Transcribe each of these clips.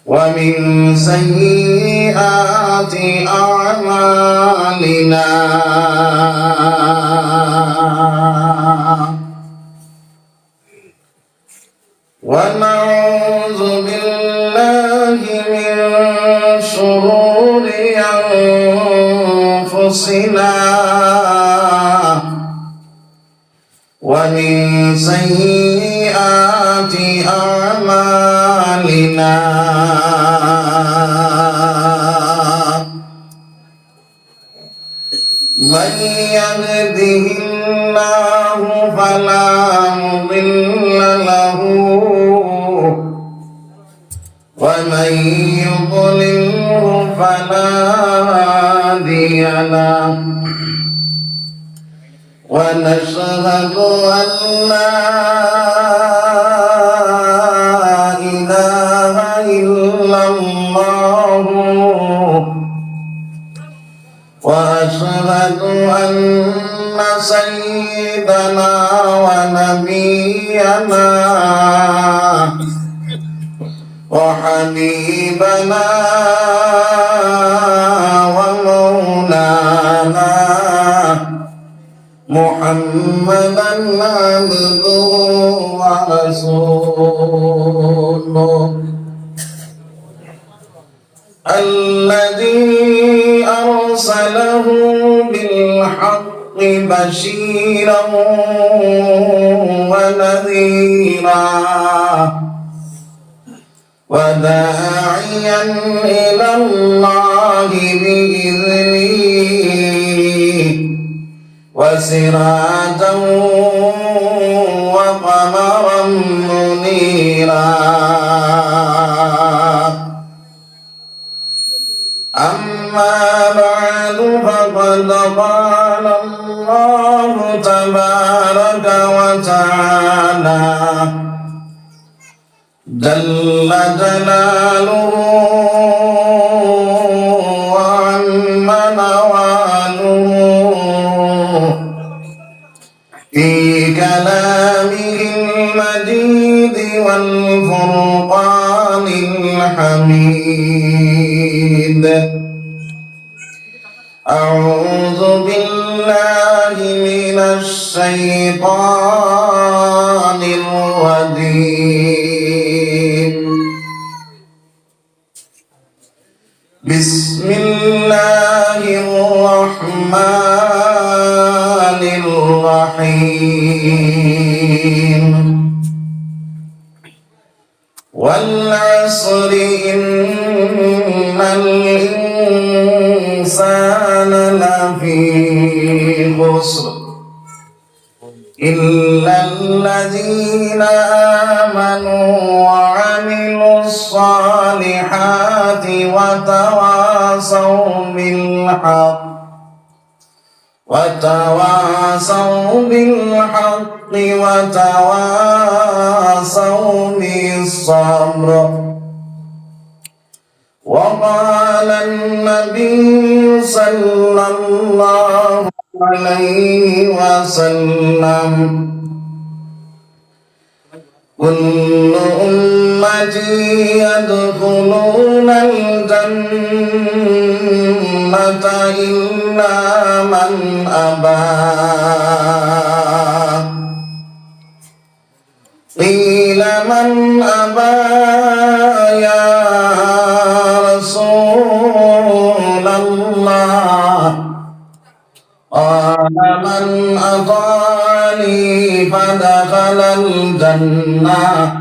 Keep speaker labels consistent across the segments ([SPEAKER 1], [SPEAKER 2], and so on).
[SPEAKER 1] ومن سيئات أعمالنا ونعوذ بالله من شرور أنفسنا ومن سيئات أعمالنا من يهده الله فلا مضل له ومن يضلله فلا هادي له ونشهد أن لا إله إلا الله وأشهد أن سيدنا ونبينا وحبيبنا ومولانا محمدا عبده ورسوله الذي أرسله بالحق بشيرا ونذيرا وداعيا إلى الله بإذنه وسراجا وقمرا منيرا أما بعد فقد قال الله تبارك وتعالى جل جلاله وعم نواله في كلامه المجيد والفرقان الحميد أعوذ بالله من الشيطان الرجيم بسم الله الرحمن الرحيم والعصر إن الإنسان لفي خسر إلا الذين آمنوا وعملوا الصالحات وتواصوا بالحق وتواصوا بالصبر وقال النبي صلى الله عليه وسلم كل أمتي يدخلون الجنة إلا من أبى قيل من أبى يا رسول الله قال من أطاعني فدخل الجنة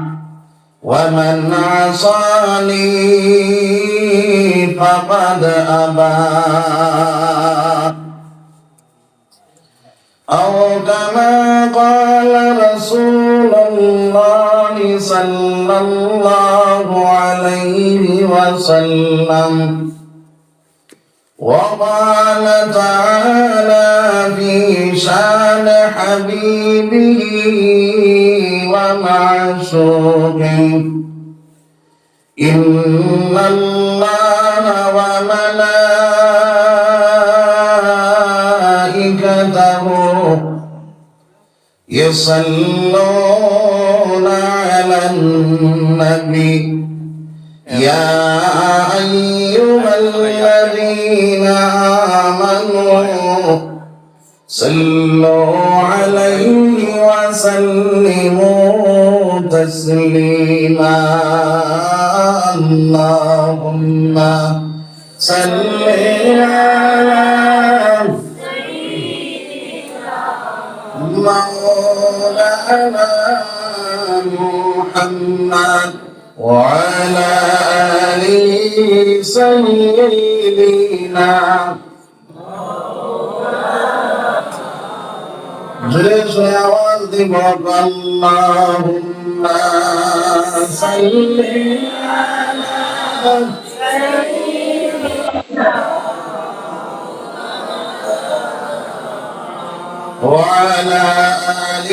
[SPEAKER 1] ومن عصاني فقد أبى أو كما قال رسول الله صلى الله عليه وسلم وقال تعالى في شان حبيبه ومعشوقه إن الله وملائكته يصلون على النبي يا أيها الذين آمنوا صلوا عليه وسلموا تسليما اللهم صل على مولانا محمد وعلى آل سيدنا جلس आवाज दिमाग اللهم صل على سيدنا وعلى آل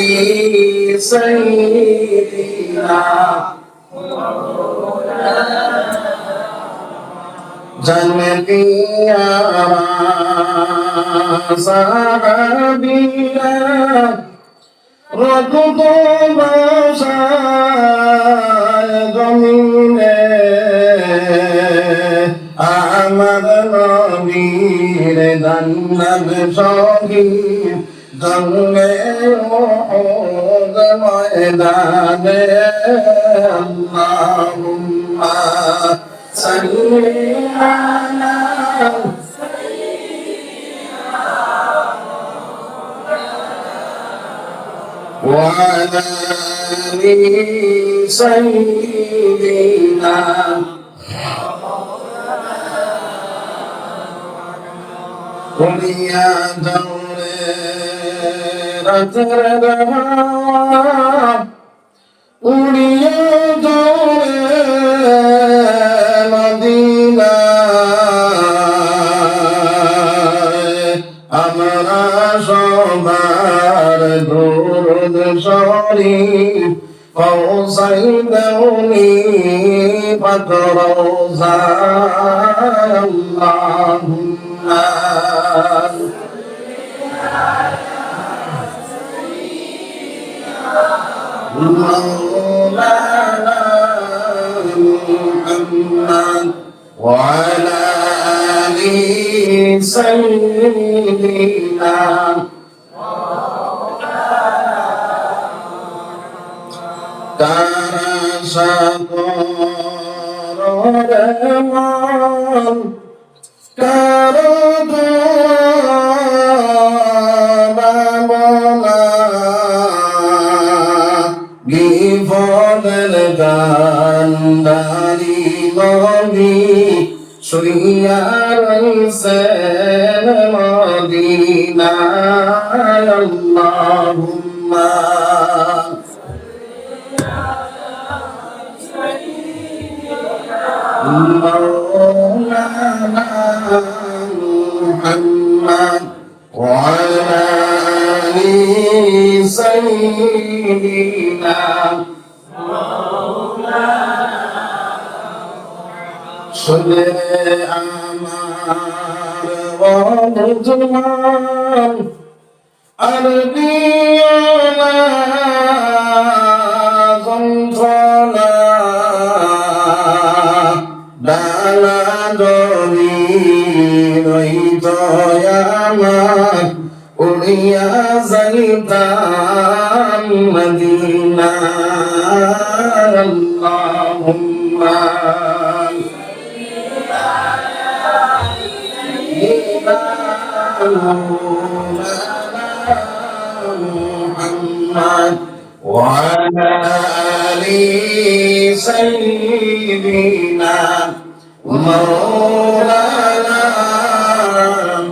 [SPEAKER 1] سيدنا جنتيا صحابيا ركض بشاي جميلة أحمد نبيل دنب شهيد جنگ أحد ميدان اللهم صل على وعلى آل سيدنا قل يا دور رترها قل يا دور مدينة আমরা সবার দরুদ শরীফ পৌঁছাই দেওনি পাক রওজায় আল্লাহুম্মা مولانا محمد وعلى آل سيدنا কারা সাগর রহমান কারো বাবনা বিফলের গান্ধারী নবী শুইয়া রইছেন মদিনায় আল্লাহুম্মা مولانا محمد وعلى آل سيدنا صدر أمار ورجمان أربينا زنطنا ডালা দলি রইতয়ামান উড়িয়া যাইতাম মদিনা আল্লাহুম্মা মুহাম্মদ وعلى آل سيدنا مولانا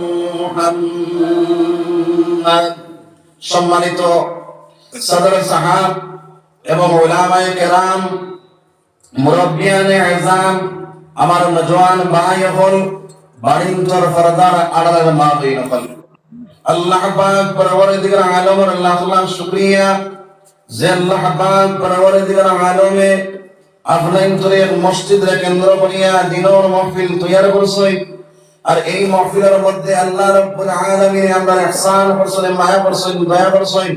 [SPEAKER 1] محمد সম্মানিত সদর সাহাব এবং উলামায়ে কেরাম মুরব্বিয়ানে আযম আমার নওজওয়ান ভাই হল বাড়িন্তর ফরদার আড়ালের মা বইন হল আল্লাহ পাক পরওয়ারদিগার আলমের লাখ শুকরিয়া যে আল্লাহ পাক পরওয়ারদিগার আলমে আপনার এক মসজিদের কেন্দ্র করিয়া দিনের মাহফিল তৈয়ার করছই আর এই মাহফিলের মধ্যে আল্লাহ রাব্বুল আলামিন আমরা ইহসান করছেন মায়া করছেন দয়া করছেন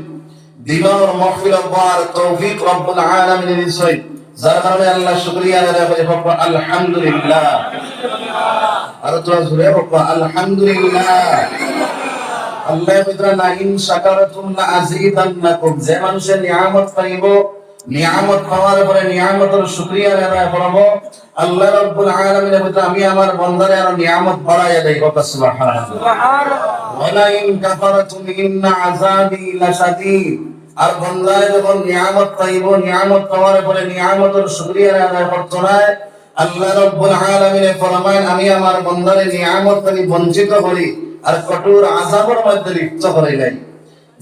[SPEAKER 1] দিনের মাহফিল হওয়ার তৌফিক রাব্বুল আলামিন দিছেন যার কারণে আল্লাহ শুকরিয়া আদায় করে বলবো আলহামদুলিল্লাহ। আর তোরা জুড়ে বলবো আলহামদুলিল্লাহ। আল্লাহ বিদ্রা না ইন শাকারাতুম লা আযীদান্নাকুম, যে মানুষের নিয়ামত পাইব, নিয়ামত পাওয়ার পরে নিয়ামতের শুকরিয়া আদায় করব, আল্লাহ রাব্বুল আলামিনের বিদ্রা আমি আমার বান্দারে আর নিয়ামত বাড়াইয়া দেই। সুবহানাল্লাহ। ওয়া লা ইন কাফারাতুম ইন্না আযাবি লাশাদীদ, আর বান্দায় যখন নিয়ামত পাইব, নিয়ামত পাওয়ার পরে নিয়ামতের শুকরিয়া আদায় করতে হয়, আল্লাহ রাব্বুল আলামিন ফরমায় আমি আমার বান্দারে নিয়ামত থেকে বঞ্চিত করি আর কঠোর আযাবের মধ্যে লিপ্ত করে দেই।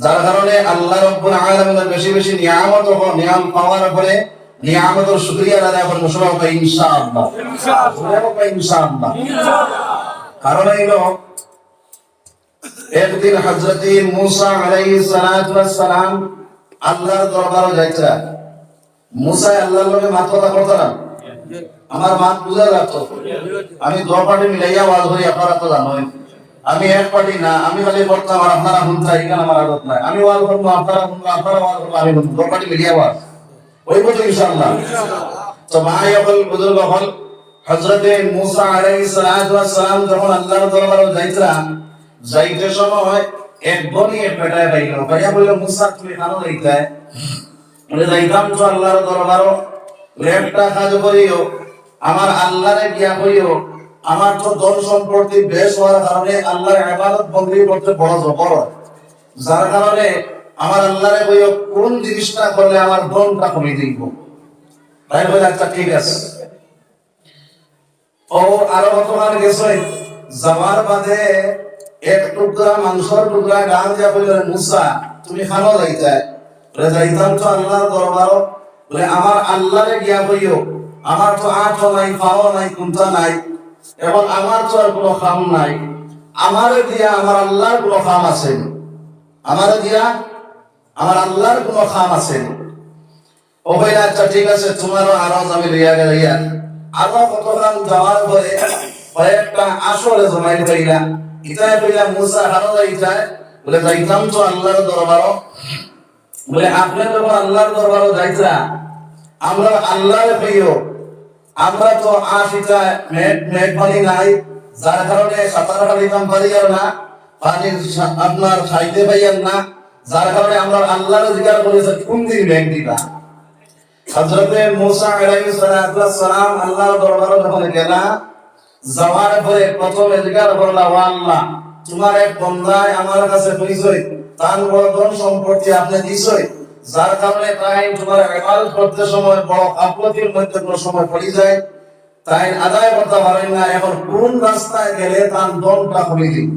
[SPEAKER 1] যার কারণে আল্লাহ রাব্বুল আলামিনের বেশি বেশি নিয়ামত ও নিয়াম পাওয়ার পরে নিয়ামতের শুকরিয়া আদায় করব সবাই ইনশাআল্লাহ। ইনশাআল্লাহ। কারণ হলো একদিন হযরত মুসা আলাইহিস সালাতু ওয়াস সালাম আল্লাহর দরবারে যাইতা। মুসা আল্লাহর লগে মাথা কথা করতে না, আমার মাত বুঝা যাচ্ছে। আমি দো পার্টি মিলাইয়া আওয়াজ করি, আপনারা তো জানেন আমি এক পার্টি না, আমি খালি করতাম আর আপনারা শুনতে, এখানে আমার আদত নাই। আমি ওয়াজ করবো, আপনারা শুনবো, আপনারা ওয়াজ করবো, আমি শুনবো, দো পার্টি মিলিয়ে আওয়াজ ওই বলতে ইনশাআল্লাহ। তো ভাই হল বুজুর্গ হল হযরত মুসা আলাইহিস সালাতু ওয়াস সালাম যখন আল্লাহর দরবারে যাইতা, যাইতে সময় এক বনি এক পেটায় পাইল। ভাইয়া বলল মুসা তুমি কেন যাইতা? বলে যাইতাম তো আল্লাহর দরবারে, একটা কাজ করিও, আমার আল্লাহরে গিয়া কইও আমার তো ধন সম্পত্তি বেশ হওয়ার কারণে আল্লাহর ইবাদত বন্দী করতে বড় জবর, যার কারণে আমার আল্লাহরে কইও কোন জিনিসটা করলে আমার ধনটা কমে দিব। তাই বলে আচ্ছা ঠিক আছে। ও আরো কতবার গেছে, যাওয়ার বাদে এক টুকরা মাংসের টুকরা গান দিয়া কইলেন মুসা তুমি খানো যাইতা? বলে যাইতাম তো আল্লাহর দরবারে। বলে আমার আল্লাহরে গিয়া কইও আমার তো আঁচও নাই, পাও নাই, কুন্তা নাই, এবং আমার তো আর কোনো কাম নাই, আমারে দিয়া আমার আল্লাহর কোনো কাম আছে? আমারে দিয়া আমার আল্লাহর কোনো কাম আছে? ও ভাই আচ্ছা ঠিক আছে, তোমারও আরো আমি লইয়া গেলাইয়া। আরো কতক্ষণ যাওয়ার পরে কয়েকটা আসরে জমাই পাইলা। ইতায় কইলা মুসা হানো যাইতায়? বলে যাইতাম তো আল্লাহর দরবারে। বলে আপনি যখন আল্লাহর দরবারে যাইতা, আমরা আল্লাহরে কইও আমরা তো আশিটায় মেঘ পানি নাই, যার কারণে সাঁতার কাটিতাম পারিও না, পানি আপনার খাইতে পাইয়ান না, যার কারণে আমরা আল্লাহরে জিজ্ঞাসা করেছি কোন দিন মেঘ দিবা। হযরত মুসা আলাইহিস সালাতু ওয়াস সালাম আল্লাহর দরবারে যখন গেলা, যাওয়ার পরে প্রথমে জিজ্ঞাসা করলা ও আল্লাহ তোমার এক বান্দায় আমার কাছে কইছই তার বড় ধন সম্পত্তি আপনি দিছই, যার কারণে তাই তোমার ইবাদত করতে সময় বড় আপত্তির মধ্যে কোনো সময় পড়ে যায়, তাই আদায় করতে পারেন না। এখন কোন রাস্তায় গেলে তার ধনটা কমে দিই?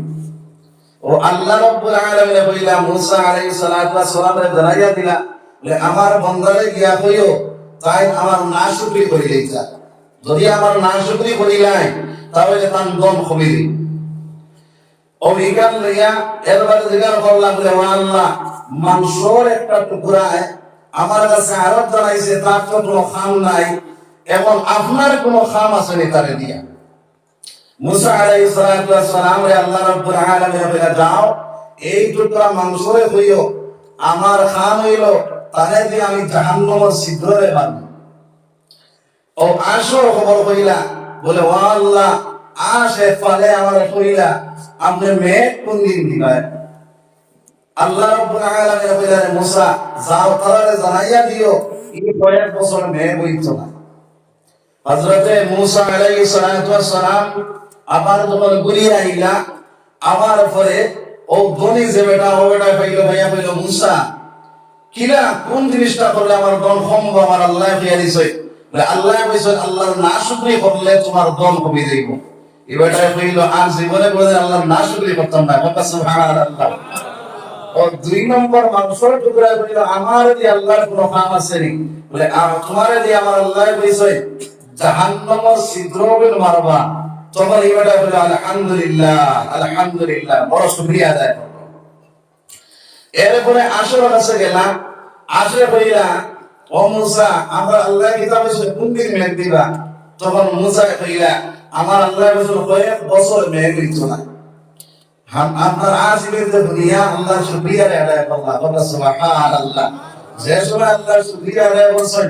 [SPEAKER 1] ও আল্লাহ রাব্বুল আলামিন কইলা মুসা আলাইহিস সালাতু ওয়াস সালামের জানাইয়া দিলা যে আমার বান্দারে গিয়া কইও তাই আমার নাশুকরি করি লইতা, যদি আমার নাশুকরি করি নাই তাহলে তার ধন কমে দিই। ও ইগান লইয়া এরবারে জিজ্ঞাসা করলাম বলে ও আল্লাহ মাংসর একটা টুকরায় আমার কাছে আরত জানাইছে তার তো কোনো খাম নাই, এবং আপনার কোনো খাম আছে নি তারে দিয়া? মুসা আলাইহিস সালাতু ওয়াস সালাম রে আল্লাহ রাব্বুল আলামিন বলে যাও এই টুকরা মাংসরে কইও আমার খাম হইল তারে দিয়ে আমি জাহান্নামের ছিদ্রে বাঁধব। ও আসো খবর কইলা বলে ও আল্লাহ আসে ফলে আমার কইলা আপনি মেঘ কোন দিন দিবেন? আল্লাহ রাব্বুল আলামিন বলেন মুসা যাও তারে জানাইয়া দিও এই কয়েক বছর মেঘ হইতো না। হযরতে মুসা আলাইহিস সালাতু ওয়াস সালাম আবার যখন ঘুরিয়ে আইলা, আবার পরে ও ধনী যে বেটা ও বেটা পাইলো, ভাইয়া পাইলো মুসা কিলা কোন জিনিসটা করলে আমার ধন কমবো? আমার আল্লাহ ফিয়া দিছে। বলে আল্লাহ কইছে আল্লাহর নাশুকরি করলে তোমার ধন কমে যাইব। এই বেটা কইলো আর জীবনে কোনদিন আল্লাহর নাশুকরি করতাম না। সুবহানাল্লাহ। ও দুই নম্বর মাংসের টুকরা কইলো আমার দিয়ে আল্লাহর কোনো কাম আছে নি? বলে তোমার দিয়ে আমার আল্লাহ কইছে জাহান্নামের ছিদ্রবে মারবা। তখন এই বেটা বলে আলহামদুলিল্লাহ আলহামদুলিল্লাহ, বড় শুকরিয়া আদায় করলো। এরপরে আসরের কাছে গেলাম, আসরে কইলা ও মুসা আমরা আল্লাহ কিতাবে কোন দিন মেঘ দিবা? তখন মুসা কইলা আমার আল্লাহ বছর কয়েক বছর মেঘ দিত না। আপনার আসিবের যে দুনিয়া আল্লাহ শুকরিয়া আদায় করলা। সুবহানাল্লাহ। যে সময় আল্লাহর শুকরিয়া আদায় করছেন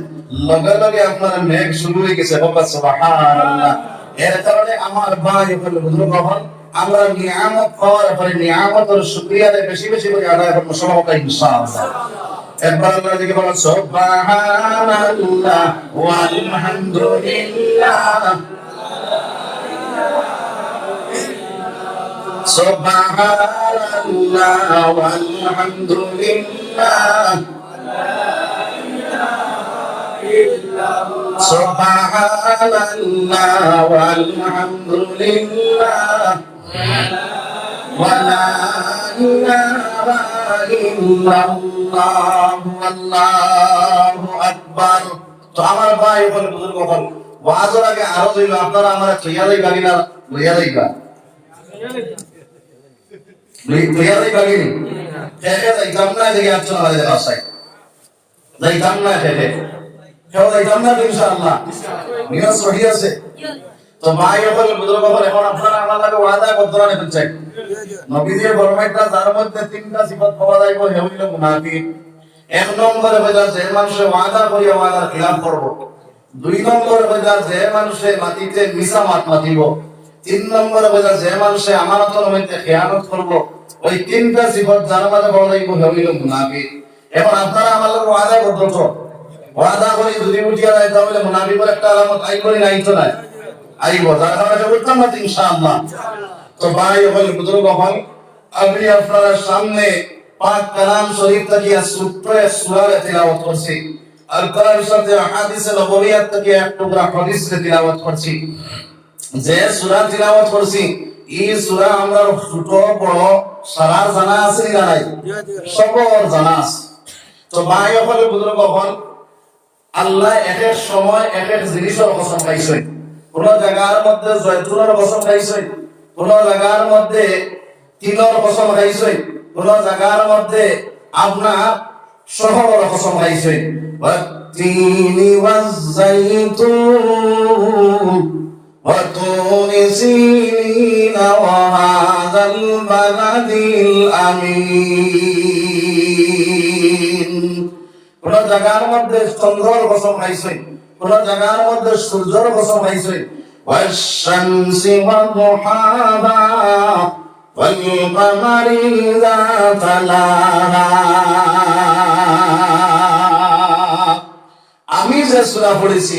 [SPEAKER 1] লগে লগে আপনার মেঘ শুরু হয়ে গেছে বাবা সুবহানাল্লাহ। এর কারণে আমার ভাই হলো বুজুর্গ হন, আমরা নিয়ামত পাওয়ার পরে নিয়ামতের শুকরিয়া বেশি বেশি করে আদায় করব সবাই ইনশাআল্লাহ। একবার আল্লাহ দিকে বলেন সুবহানাল্লাহ ওয়ালহামদুলিল্লাহ, সুবহানাল্লাহ ওয়ালহামদুলিল্লাহ, সুবহানাল্লাহ ওয়ালহামদুলিল্লাহ ওয়ালা ইলাহা ইল্লাল্লাহ আল্লাহু আকবার। তো আমার ভাই বলে বুজুর্গ হল, ওয়াজের আগে আরো হইল আপনারা আমার তৈয়ারি গাড়ি না লইয়ারই গা লইয়ারই গাড়ি দেখে যাইতাম না দেখে আসছেন আমাদের বাসায়, যাইতাম না দেখে কেউ যাইতাম না ইনশাআল্লাহ, নিয়ত সহি আছে। তো ভাই বলে বুজুর্গ হল, এখন আপনারা আমার লাগে ওয়াদা করতে না চাই নবীজির ফরমাইতটা যার মধ্যে তিনটা সিফাত পাওয়া যাইব হে হইল মুনাফিক। এক নম্বরে হইল যে মানুষে ওয়াদা করিয়া ওয়াদার খিলাফ করব, দুই নম্বরে হইল যে মানুষে মাটিতে মিছা মাত মাতিব, তিন নম্বরে হইল যে মানুষে আমানতের মধ্যে খেয়ানত করব। ওই তিনটা সিফাত যার মধ্যে পাওয়া যাইব হে হইল মুনাফিক। এখন আপনারা আমার লগে ওয়াদা করতে তো ওয়াদা করি যদি উঠিয়া যায় তাহলে মুনাফিকের একটা আলামত আই করি নাই তো নাই আইব, যার কারণে বলতাম না ইনশাআল্লাহ। তো ভাই হল বুজুর্গ হল, আমি আপনার সামনে পাক কালাম শরীফ থেকে সূত্র সূরা তিলাওয়াত করছি, আর তার সাথে হাদিসে নববিয়াত থেকে এক টুকরা হাদিস তিলাওয়াত করছি। যে সূরা তিলাওয়াত করছি এই সূরা আমরা ছোট বড় সারা জানা আছে না নাই, সবার জানা আছে। তো ভাই হল বুজুর্গ হল, আল্লাহ এক এক সময় এক এক জিনিসের কসম খাইছেন। কোন জায়গার মধ্যে জয়তুনের কসম খাইছেন, কোন জায়গার মধ্যে তিলর কসম খাইছে, কোন জায়গার মধ্যে আপনার শহরের কসম খাইছে। ওয়াতিনি ওয়াজ-যাইতুন ওয়া তুরি সিনিনা ওয়া হাযাল বালাদিল আমিন। কোন জায়গার মধ্যে চন্দ্রের কসম খাইছে, কোন জায়গার মধ্যে সূর্যের কসম খাইছে। والشمس وضحاها والقمر إذا تلاها। আমি যে সূরা পড়েছি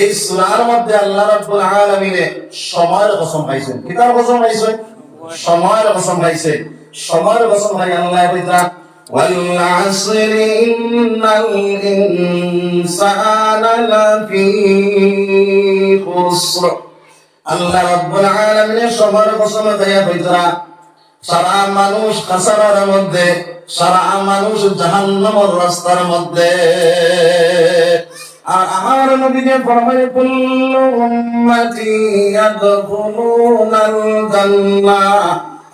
[SPEAKER 1] এই সূরার মধ্যে আল্লাহ রাব্বুল আলামিন সময়ের কসম খাইছেন। কিতার কসম খাইছেন? সময়ের কসম খাইছেন। সময়ের কসম খাই আল্লাহ কইতা ওয়াল আসরি ইন্নাল ইনসানা লাফি খুসর। আল্লাহ রাব্বুল আলামিনের সময়ের কসম খাইয়া কইতা সারা মানুষ খাসারার মধ্যে, সারা মানুষ জাহান্নামের রাস্তার মধ্যে। আর আমার নবীকে ফরমায় কুল্লু উম্মতি ইয়াদখুলুনাল জান্নাহ,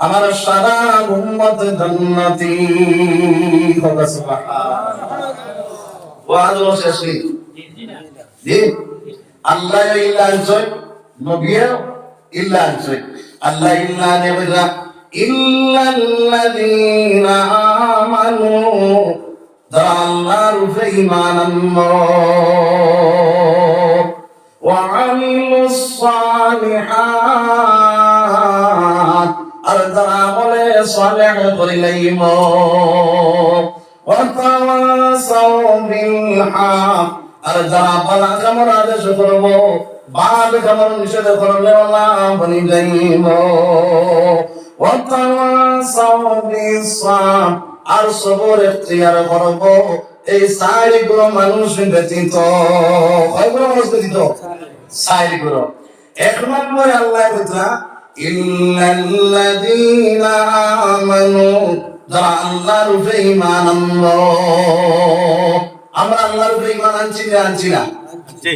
[SPEAKER 1] আমার সারা উম্মত জান্নাতি হবে। সুবহানাল্লাহ। ওয়াজ শেষ জি আল্লাহ ইল্লা আনছয়, নবীও ইল্লা আনছয়। আল্লাহ ইল্লা নেবরা ইল্লাল্লাযীনা আমানু, যারা আল্লাহর উপরে ঈমান আনলো, ওয়া আমিলুস সালিহাত, আর যারা আমলে সালেহ করিলাম, ওয়া তাওয়াসাউ বিল হক, আর যারা ভালো কামের আদেশ করব, বাদ কামের নিষেধ করলে ওলা বনি যাইব, ওয়া তাওয়াসাউ বিস সাবর, আর সবর ইখতিয়ার করব। এই চারিগুলো মানুষ ব্যতীত, কয়গুলো মানুষ ব্যতীত? চারিগুলো। এক নম্বরে আল্লাহ বলতা ইল্লাল্লাযীনা আমানু, যারা আল্লাহর উপরে ঈমান আনলো। আমরা আল্লাহর উপরে ঈমান আনছি না আনছি না? জি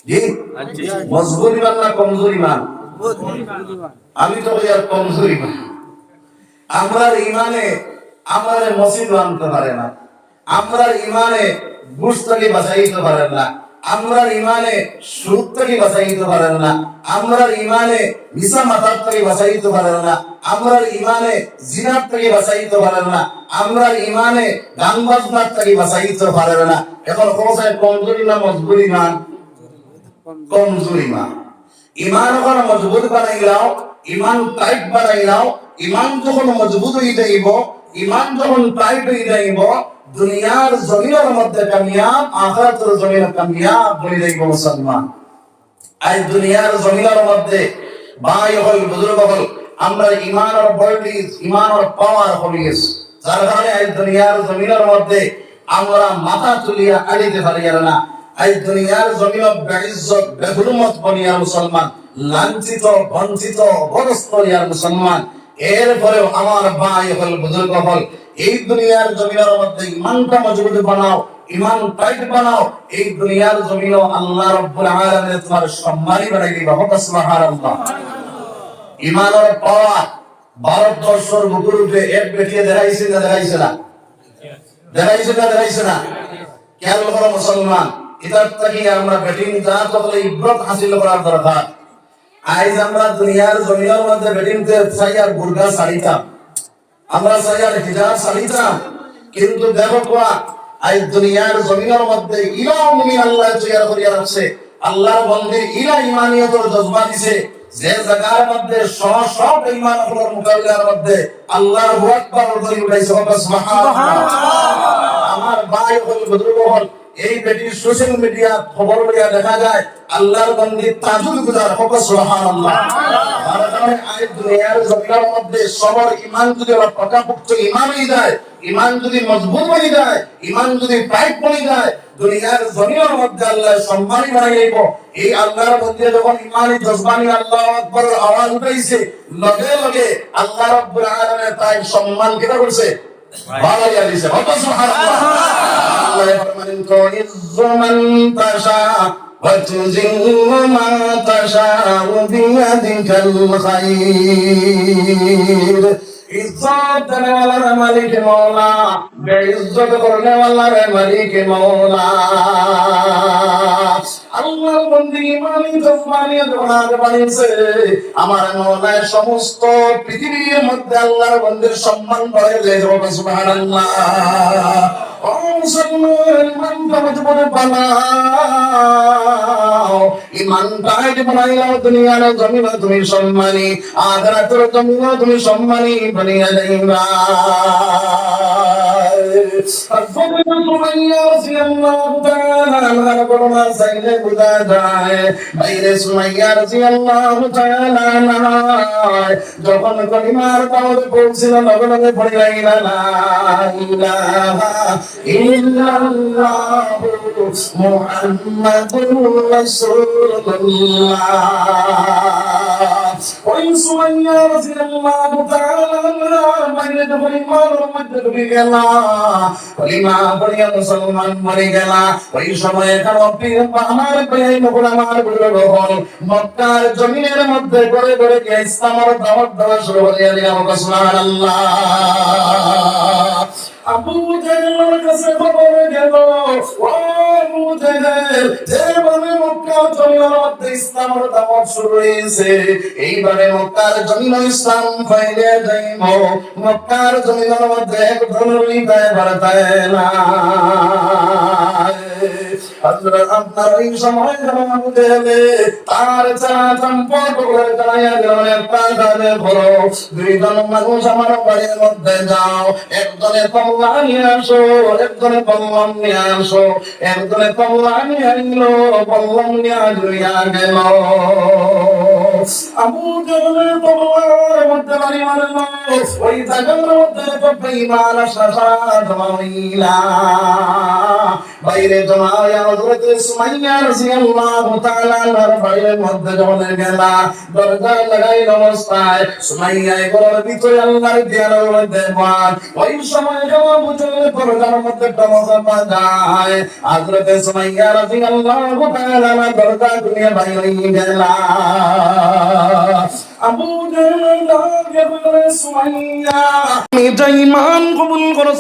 [SPEAKER 1] জি আনছি। মজবুত ঈমান না কমজোর ঈমান? আমি তো আর কমজোর ঈমান। আমরা ঈমানে আমাদের মসজিদ আনতে পারে না, আমরা ঈমানে গুস্তাকে বাঁচাইতে পারে না, আমরা ইমানে সুদ থেকে বাঁচাইতে পারেন না, আমরা ইমানে মিশা মাথার থেকে বাঁচাইতে পারেন না, আমরা ইমানে জিনার থেকে বাঁচাইতে পারেন না, আমরা ইমানে গান বাজনার থেকে বাঁচাইতে পারেন না। এখন কোথায় কমজোরি না মজবুত ইমান? কমজোরি ইমান। ইমান যখন মজবুত বানাইলাও, ইমান টাইট বানাইলাও, ইমান যখন মজবুত হয়ে যাইব, ইমান যখন টাইট হয়ে যাইব, দুনিয়ার জমিনের মধ্যে কামিয়াব, আখিরাতের জমিনে কামিয়াব হয়ে যাইব মুসলমান। আজ দুনিয়ার জমিনের মধ্যে ভাই হল বুজুর্গ হল আমরা ইমানের বডি, ইমানের পাওয়ার হলিস, যার কারণে আজ দুনিয়ার জমিনের মধ্যে আমরা মাথা তুলিয়া আড়িতে পারি না। আজ দুনিয়ার জমিন বেইজ্জত বেহুরমত বনিয়া মুসলমান, লাঞ্ছিত বঞ্চিত অবস্থ মুসলমান। এরপরেও আমার ভাই হল বুজুর্গ হল এই দুনিয়ার জমিনের মধ্যে ইমানটা মজবুত বানাও, ইমান টাইট বানাও, এই দুনিয়ার জমিনও আল্লাহ রাব্বুল আলামিন তোমার সম্মানী বানাই দিবা। সুবহানাল্লাহ। ইমানের পাওয়ার ভারতবর্ষের বুকুরুতে এক বেটিয়ে দেখাইছে না দেখাইছে না? দেখাইছে না দেখাইছে না? খেয়াল করো মুসলমান, এটার থেকে আমরা বেটিং যা তখন ইব্রত হাসিল করার দরকার। আজ আমরা দুনিয়ার জমিনের মধ্যে বেটিংতে চাই আর বুরকা শাড়িতাম, আমরা চাই আর হিজাব শাড়িতাম, কিন্তু দেখো কোয়া আজ দুনিয়ার জমিনের মধ্যে ইলা মুমিন আল্লাহ তৈরি করিয়া রাখছে, আল্লাহর বন্দির ইলা ইমানিয়তের জজবা দিছে, যে জায়গার মধ্যে সব ইমানগুলোর মোকাবিলার মধ্যে আল্লাহু আকবার বলে উঠাইছে। সুবহানাল্লাহ। আমার ভাই হল বুজুর্গ হল এই বেটি সোশ্যাল মিডিয়া খবর লইয়া দেখা যায় আল্লাহর বন্দি তাজুল গুজার। সুবহানাল্লাহ। আর কারণে আজ দুনিয়ার জমিনের মধ্যে সবার ঈমান যদি পাকাপোক্ত ঈমান হয়ে যায়, ঈমান যদি মজবুত হয়ে যায়, ঈমান যদি টাইট হয়ে যায়, দুনিয়ার জমিনের মধ্যে আল্লাহ সম্মানী বানাই দিব। এই আল্লাহর মধ্যে যখন ঈমানি জজবানি আল্লাহু আকবারের আওয়াজ উঠাইছে, লগে লগে আল্লাহ রাব্বুল আলামিন তাই সম্মান কেটে করছে, বাড়াইয়া দিয়েছে। সুবহানাল্লাহ। আল্লাহ ফরমান তুইজ্জু মান তাশা ওয়া তুযিল্লু মান তাশা বিয়াদিকাল খায়র। इज्जत देने वाला रे मालिक मौला, बेइज्जत करने वाला रे मालिक मौला। আল্লাহর বন্দি ইমানি জজমানিয়ত বানাতে পারিছে, আমার মৌলা সমস্ত পৃথিবীর মধ্যে আল্লাহর বন্দির সম্মান বাড়ায় দিয়েছে। সুবহানাল্লাহ। ও মুসলমান, ইমানটা মজবুত বানাও, ইমানটা বানাইলাও দুনিয়ার জমিনে তুমি সম্মানী, আখিরাতের জমিনে তুমি সম্মানী বানিয়ে যাইবা। সুমাইয়া রাদিয়াল্লাহু তাআলা আনহার বর্ণনা সাইলে বুঝা যায়, বাইরে সুমাইয়া রাদিয়াল্লাহু তাআলা আনহা যখন কলিমার দাওয়াত পৌঁছিল লগে লগে পড়ে গেলেন লা ইলাহা ইল্লাল্লাহু মুহাম্মাদুর রাসূলুল্লাহ। ওই সুমাইয়া রাদিয়াল্লাহু তাআলা আনহা বাইরে যখন ইমানের মধ্যে ঢুকে গেল, কলিমা পড়িয়া মুসলমান মরে গেল, ওই সময় আমার আমার বুজুর্গ হল মক্কার জমিনের মধ্যে ঘরে ঘরে গিয়ে ইসলামের দাওয়াত দেওয়া শুরু করে দিলেন। সুবহানাল্লাহ। আবু জাহলের কাছে খবর গেল, ও আবু জাহল, যেভাবে মক্কার জমিনের মধ্যে ইসলামের দাওয়াত শুরু হয়েছে, এইবারে মক্কার জমিন ইসলাম ফাইলে যাইব, মক্কার জমিনের মধ্যে এক ধরনের হৃদয় বাড়ায় না। আপনার এই সময় আবু জাহলে তার চারা সম্পর্ক করে জানাইয়া দিলেন, একটা গানে ভরো, দুইজন মানুষ আমার বাড়ির মধ্যে যাও, একজনে কমলা নিয়ে আসো, একজনে বল্লম নিয়ে আসো। একজনে কমলা নিয়ে আইলো, বল্লম নিয়ে জুড়িয়া গেল। আবু জাহলের কমলার মধ্যে বাড়ি মারলো, ওই জায়গার মধ্যে বেঈমান শাসা জমা হইলা। বাইরে জমা হইয়া হযরত সুমাইয়া রাদিয়াল্লাহু তাআলা আনহার বাড়ির মধ্যে যখন গেলা, দরজা লাগাইল অবস্থায় সুমাইয়া ঘরের ভিতরে আল্লাহর ধ্যানের মধ্যে বাদ। ওই সময় আবু জাহল দরজার মধ্যে টমকা বাজায়, হযরত সুমাইয়া রাদিয়াল্লাহু তাআলা আনহা দরজা খুলে বাইরে হয়ে গেলা। আবু জাহল ডাক দিয়ে বলল, সুমাইয়া, তুমি ঈমান কবুল করো।